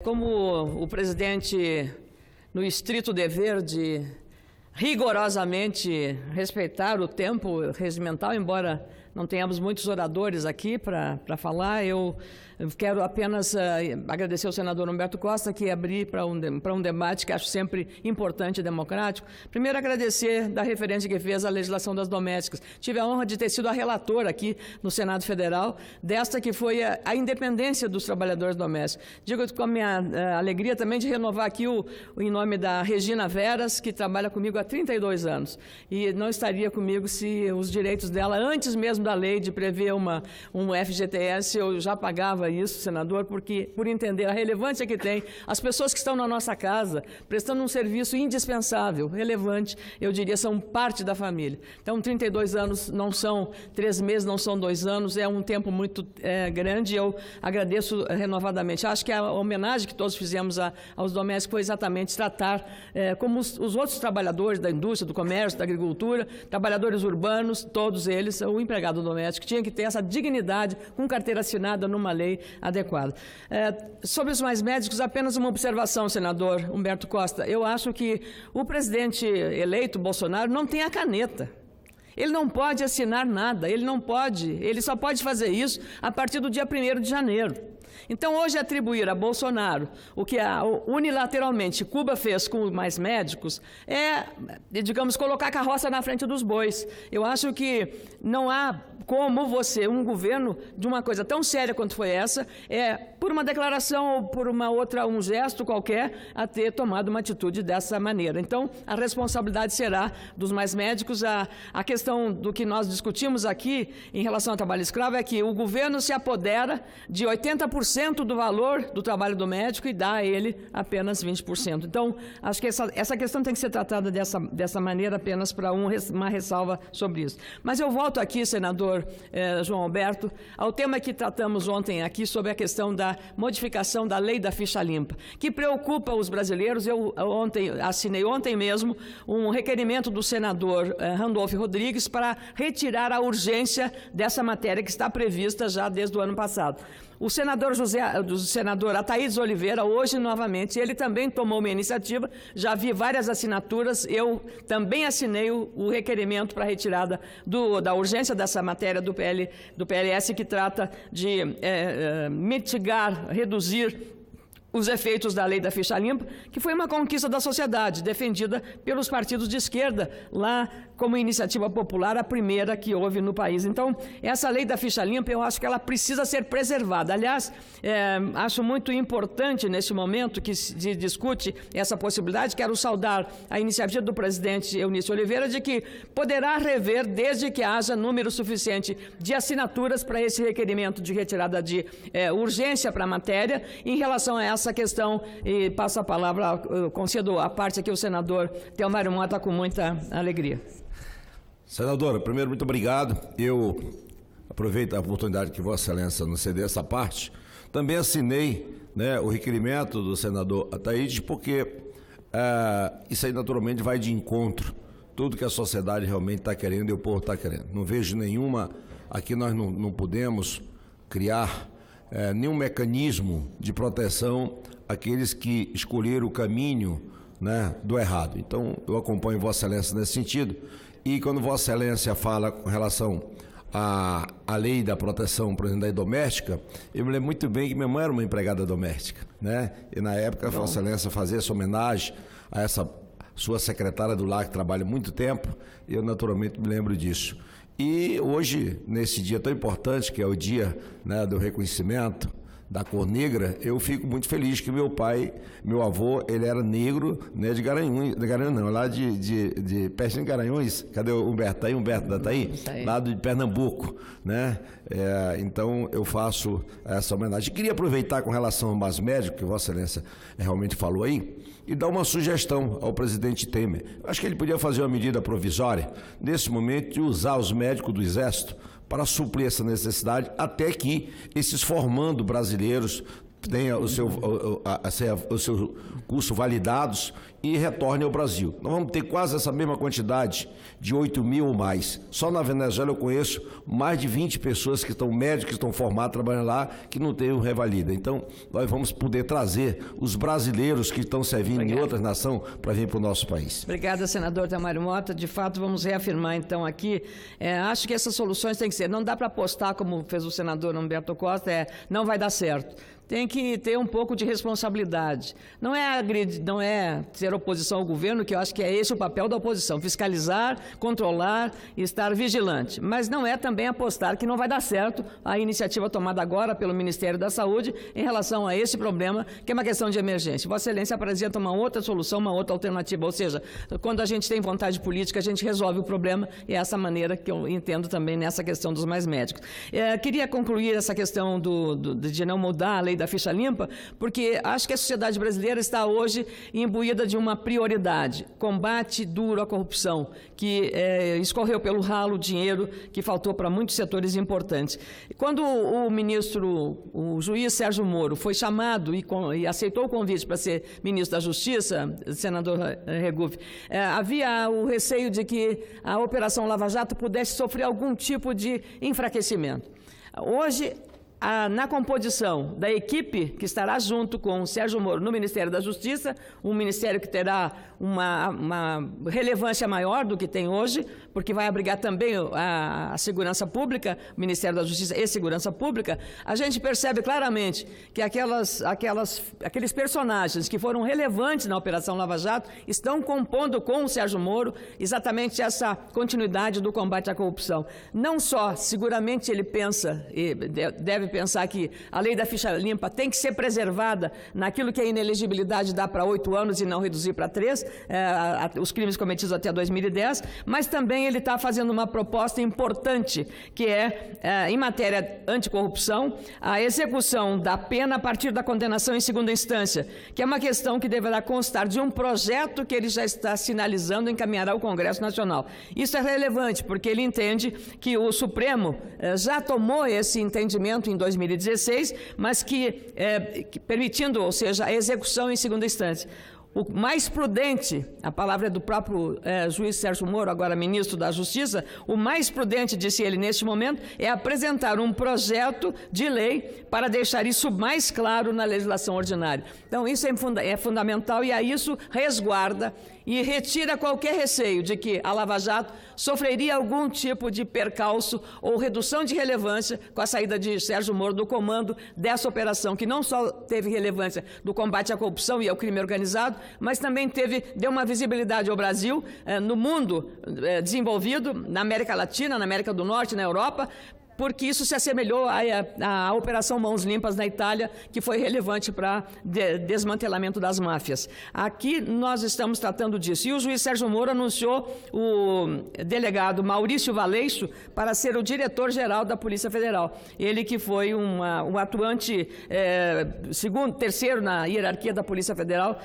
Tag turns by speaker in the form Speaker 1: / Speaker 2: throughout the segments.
Speaker 1: como o presidente, no estrito dever de rigorosamente respeitar o tempo regimental, embora não tenhamos muitos oradores aqui para falar, eu quero apenas agradecer ao senador Humberto Costa, que abrir para um debate que acho sempre importante e democrático. Primeiro, agradecer da referência que fez à legislação das domésticas. Tive a honra de ter sido a relatora aqui no Senado Federal, desta que foi a independência dos trabalhadores domésticos. Digo com a minha alegria também de renovar aqui em nome da Regina Veras, que trabalha comigo há 32 anos, e não estaria comigo se os direitos dela, antes mesmo da lei de prever um FGTS, eu já pagava isso, senador, porque por entender a relevância que tem as pessoas que estão na nossa casa, prestando um serviço indispensável, relevante, eu diria, são parte da família. Então, 32 anos não são 3 meses, não são 2 anos, é um tempo muito grande, eu agradeço renovadamente. Acho que a homenagem que todos fizemos aos domésticos foi exatamente tratar como os outros trabalhadores da indústria, do comércio, da agricultura, trabalhadores urbanos, todos eles, o empregado doméstico tinha que ter essa dignidade com carteira assinada numa lei adequada. Sobre os mais médicos, apenas uma observação, senador Humberto Costa. Eu acho que o presidente eleito, Bolsonaro, não tem a caneta. Ele não pode assinar nada, ele só pode fazer isso a partir do dia 1º de janeiro. Então, hoje, atribuir a Bolsonaro o que unilateralmente Cuba fez com os mais médicos é, digamos, colocar a carroça na frente dos bois. Eu acho que não há como um governo de uma coisa tão séria quanto foi essa, por uma declaração ou por um gesto qualquer, a ter tomado uma atitude dessa maneira. Então, a responsabilidade será dos mais médicos. A questão do que nós discutimos aqui em relação ao trabalho escravo é que o governo se apodera de 80% do valor do trabalho do médico e dá a ele apenas 20%. Então, acho que essa questão tem que ser tratada dessa maneira, apenas para uma ressalva sobre isso. Mas eu volto aqui, senador João Alberto, ao tema que tratamos ontem aqui sobre a questão da modificação da lei da ficha limpa, que preocupa os brasileiros. Eu assinei ontem mesmo um requerimento do senador Randolfo Rodrigues para retirar a urgência dessa matéria que está prevista já desde o ano passado. O senador Ataídes Oliveira, hoje, novamente, ele também tomou uma iniciativa, já vi várias assinaturas, eu também assinei o requerimento para a retirada da urgência dessa matéria do PLS, que trata de mitigar, reduzir os efeitos da lei da ficha limpa, que foi uma conquista da sociedade, defendida pelos partidos de esquerda, lá como iniciativa popular, a primeira que houve no país. Então, essa lei da ficha limpa, eu acho que ela precisa ser preservada. Aliás, acho muito importante, nesse momento que se discute essa possibilidade, quero saudar a iniciativa do presidente Eunício Oliveira, de que poderá rever, desde que haja número suficiente de assinaturas para esse requerimento de retirada de urgência para a matéria. Em relação a essa questão, e passo a palavra, concedo a parte aqui ao senador Theomário Mota com muita alegria.
Speaker 2: Senadora, primeiro, muito obrigado. Eu aproveito a oportunidade que Vossa Excelência nos cedeu essa parte. Também assinei, o requerimento do senador Ataídes, porque isso aí naturalmente vai de encontro. Tudo que a sociedade realmente está querendo e o povo está querendo. Não vejo nenhuma... Aqui nós não podemos criar nenhum mecanismo de proteção àqueles que escolheram o caminho do errado. Então, eu acompanho Vossa Excelência nesse sentido. E quando Vossa Excelência fala com relação à lei da proteção, por exemplo, da doméstica, eu me lembro muito bem que minha mãe era uma empregada doméstica, E na época, Vossa Excelência fazia essa homenagem a essa sua secretária do lar, que trabalha muito tempo, e eu naturalmente me lembro disso. E hoje, nesse dia tão importante, que é o dia do reconhecimento da cor negra, eu fico muito feliz que meu avô, ele era negro, de Garanhuns, lá de perto de Garanhuns. Cadê o Humberto? Tá aí, Humberto da Taí? Lá de Pernambuco, Então, eu faço essa homenagem. Queria aproveitar com relação ao mais médico, que Vossa Excelência realmente falou aí, e dar uma sugestão ao presidente Temer. Acho que ele podia fazer uma medida provisória, nesse momento, de usar os médicos do Exército para suprir essa necessidade, até que esses formando brasileiros tenha o seu curso validados e retorne ao Brasil. Nós vamos ter quase essa mesma quantidade de 8 mil ou mais. Só na Venezuela eu conheço mais de 20 pessoas que estão médicos, que estão formados, trabalhando lá, que não têm o revalida. Então, nós vamos poder trazer os brasileiros que estão servindo em outras nações para vir para o nosso país.
Speaker 1: Obrigada, senador Tamário Mota. De fato, vamos reafirmar, então, aqui. Acho que essas soluções têm que ser. Não dá para apostar, como fez o senador Humberto Costa, não vai dar certo. Tem que ter um pouco de responsabilidade. Não é ser oposição ao governo, que eu acho que é esse o papel da oposição, fiscalizar, controlar e estar vigilante. Mas não é também apostar que não vai dar certo a iniciativa tomada agora pelo Ministério da Saúde em relação a esse problema, que é uma questão de emergência. Vossa Excelência apresenta uma outra solução, uma outra alternativa, ou seja, quando a gente tem vontade política, a gente resolve o problema, e é essa maneira que eu entendo também nessa questão dos mais médicos. Queria concluir essa questão de não mudar a lei da ficha limpa, porque acho que a sociedade brasileira está hoje imbuída de uma prioridade: combate duro à corrupção, que escorreu pelo ralo o dinheiro que faltou para muitos setores importantes. Quando o juiz Sérgio Moro foi chamado e aceitou o convite para ser ministro da Justiça, senador Regufe, havia o receio de que a Operação Lava Jato pudesse sofrer algum tipo de enfraquecimento. Hoje, na composição da equipe que estará junto com o Sérgio Moro no Ministério da Justiça, um ministério que terá uma relevância maior do que tem hoje, porque vai abrigar também a segurança pública, o Ministério da Justiça e Segurança Pública, a gente percebe claramente que aqueles personagens que foram relevantes na Operação Lava Jato estão compondo com o Sérgio Moro exatamente essa continuidade do combate à corrupção. Não só, seguramente ele pensa e deve pensar que a lei da ficha limpa tem que ser preservada naquilo que a inelegibilidade dá para 8 anos e não reduzir para 3, os crimes cometidos até 2010, mas também ele está fazendo uma proposta importante, que em matéria anticorrupção, a execução da pena a partir da condenação em segunda instância, que é uma questão que deverá constar de um projeto que ele já está sinalizando encaminhar ao Congresso Nacional. Isso é relevante, porque ele entende que o Supremo já tomou esse entendimento em 2016, mas que permitindo, ou seja, a execução em segunda instância. O mais prudente, a palavra é do próprio juiz Sérgio Moro, agora ministro da Justiça, o mais prudente, disse ele neste momento, é apresentar um projeto de lei para deixar isso mais claro na legislação ordinária. Então, isso é fundamental e a isso resguarda e retira qualquer receio de que a Lava Jato sofreria algum tipo de percalço ou redução de relevância com a saída de Sérgio Moro do comando dessa operação, que não só teve relevância do combate à corrupção e ao crime organizado, mas também deu uma visibilidade ao Brasil, no mundo desenvolvido, na América Latina, na América do Norte, na Europa, porque isso se assemelhou à Operação Mãos Limpas na Itália, que foi relevante para desmantelamento das máfias. Aqui nós estamos tratando disso. E o juiz Sérgio Moro anunciou o delegado Maurício Valeixo para ser o diretor-geral da Polícia Federal. Ele que foi um atuante terceiro na hierarquia da Polícia Federal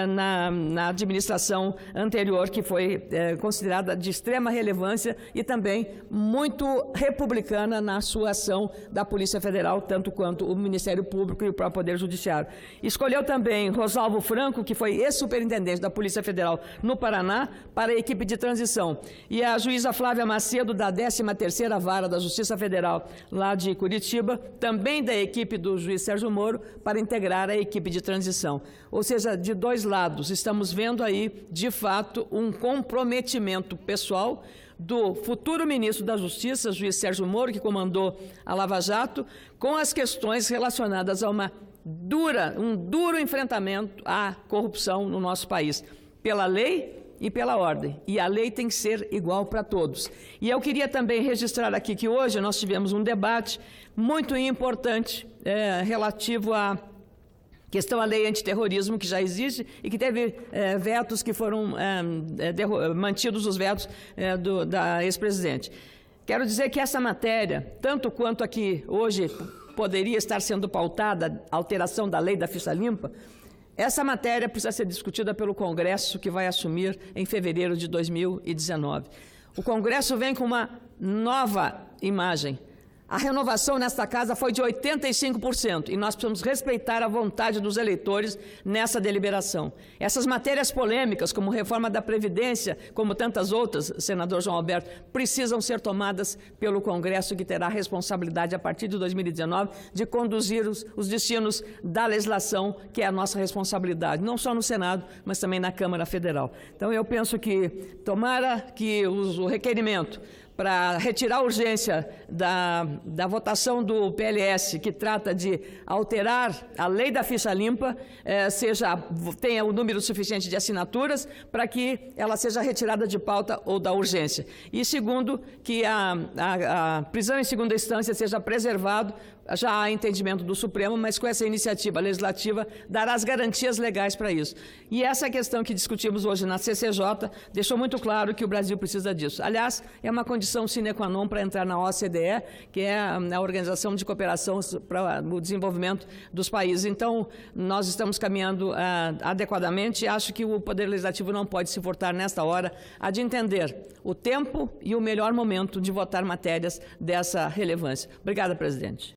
Speaker 1: na administração anterior, que foi considerada de extrema relevância e também muito republicana na sua ação da Polícia Federal, tanto quanto o Ministério Público e o próprio Poder Judiciário. Escolheu também Rosalvo Franco, que foi ex-superintendente da Polícia Federal no Paraná, para a equipe de transição. E a juíza Flávia Macedo, da 13ª Vara da Justiça Federal, lá de Curitiba, também da equipe do juiz Sérgio Moro, para integrar a equipe de transição. Ou seja, de dois lados, estamos vendo aí, de fato, um comprometimento pessoal do futuro ministro da Justiça, juiz Sérgio Moro, que comandou a Lava Jato, com as questões relacionadas a um duro enfrentamento à corrupção no nosso país, pela lei e pela ordem. E a lei tem que ser igual para todos. E eu queria também registrar aqui que hoje nós tivemos um debate muito importante relativo à questão à lei antiterrorismo, que já existe e que teve vetos que foram mantidos, os vetos da ex-presidente. Quero dizer que essa matéria, tanto quanto aqui hoje poderia estar sendo pautada a alteração da lei da ficha limpa, essa matéria precisa ser discutida pelo Congresso, que vai assumir em fevereiro de 2019. O Congresso vem com uma nova imagem. A renovação nesta casa foi de 85% e nós precisamos respeitar a vontade dos eleitores nessa deliberação. Essas matérias polêmicas, como reforma da Previdência, como tantas outras, senador João Alberto, precisam ser tomadas pelo Congresso, que terá a responsabilidade, a partir de 2019, de conduzir os destinos da legislação, que é a nossa responsabilidade, não só no Senado, mas também na Câmara Federal. Então, eu penso que, tomara que o requerimento para retirar a urgência da votação do PLS, que trata de alterar a lei da ficha limpa, tenha o número suficiente de assinaturas para que ela seja retirada de pauta ou da urgência. E segundo, que a prisão em segunda instância seja preservado. Já há entendimento do Supremo, mas com essa iniciativa legislativa dará as garantias legais para isso. E essa questão que discutimos hoje na CCJ deixou muito claro que o Brasil precisa disso. Aliás, é uma condição sine qua non para entrar na OCDE, que é a Organização de Cooperação para o Desenvolvimento dos Países. Então, nós estamos caminhando adequadamente e acho que o Poder Legislativo não pode se furtar nesta hora a de entender o tempo e o melhor momento de votar matérias dessa relevância. Obrigada, presidente.